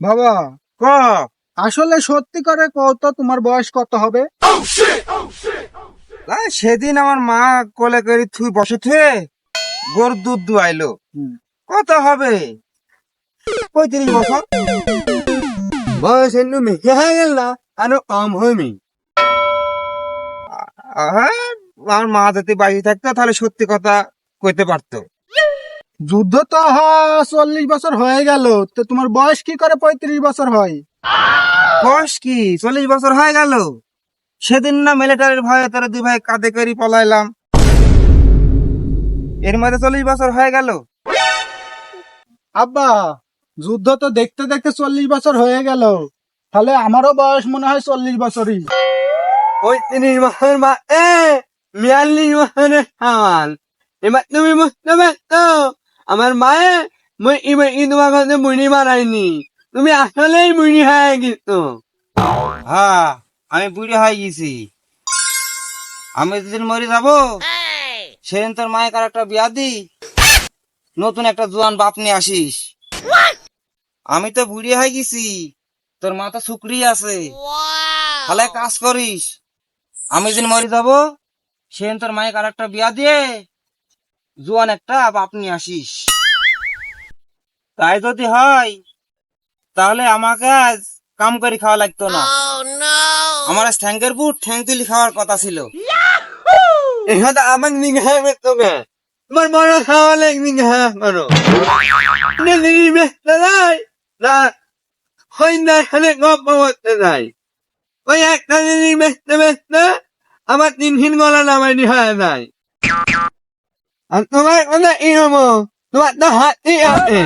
বাবা, ক আসলে সত্যি করে কও তো তোমার বয়স কত হবে? সেদিন আমার মা কোলে করে থুই বসে থুয়ে গরুর দুধ দুয়াইলো। কত হবে? 35 বছর। বয়স এমনি মেঘে হয়ে গেল না, আরো কম হয়নি। হ্যাঁ, আমার মা যদি বাড়ি থাকতো তাহলে সত্যি কথা কইতে পারতো। যুদ্ধ তো 40 বছর হয়ে গেল, তো তোমার বয়স কি করে 35 বছর হয়? বয়স কি 40 বছর হয়ে গেল? সেদিন না মিলিটারির ভয়ে তোরা দুই ভাই কাঁধে করে পলাইলাম, এর মধ্যে 40 বছর হয়ে গেল। আব্বা, যুদ্ধ তো দেখতে দেখতে 40 বছর হয়ে গেল, তাহলে আমারও বয়স মনে হয় 40 বছরই। ওই 30 বছর বা 42 বছরের সমান। এবার তুমি বুঝতে পারছো আমার মায়ে তোমার কাছে বুড়ি মারায়নি, তুমি আসলেই বুড়ি হয়ে গেছো। হ্যাঁ, আমি বুড়ি হয়ে গেছি। আমি যেদিন মরে যাবো সেদিন তোর মায়ের আর একটা বিয়া দি, নতুন একটা জোয়ান বাপ নিয়ে আসিস। আমি তো বুড়ি হয়ে গেছি, তোর মা তো শুকরি আছে। তাহলে এক কাজ করিস, আমি যেদিন মরে যাবো সেদিন তোর মায়ের আর একটা বিয়া দিয়ে জোয়ান একটা বাপ নিয়ে আসিস। তাই যদি হয় তাহলে আমাকে আজ কাম করে খাওয়া লাগতো না। আমার আজ ঠ্যাঙ্কের বুট ঠ্যাং তুলি খাওয়ার কথা ছিল। এখানে আমার নিঘা তোকে তোমার বড় খাওয়ালে নিঘা করো না, হয় না এখানে গপ্প করতে যাই। ওই একটা জিনিস বেচতে বেচতে আমার 3 দিন গলা নামাইনি হয়ে যায়। আর তোমার কথা কি হবো, তোমার তো হাতই আছে।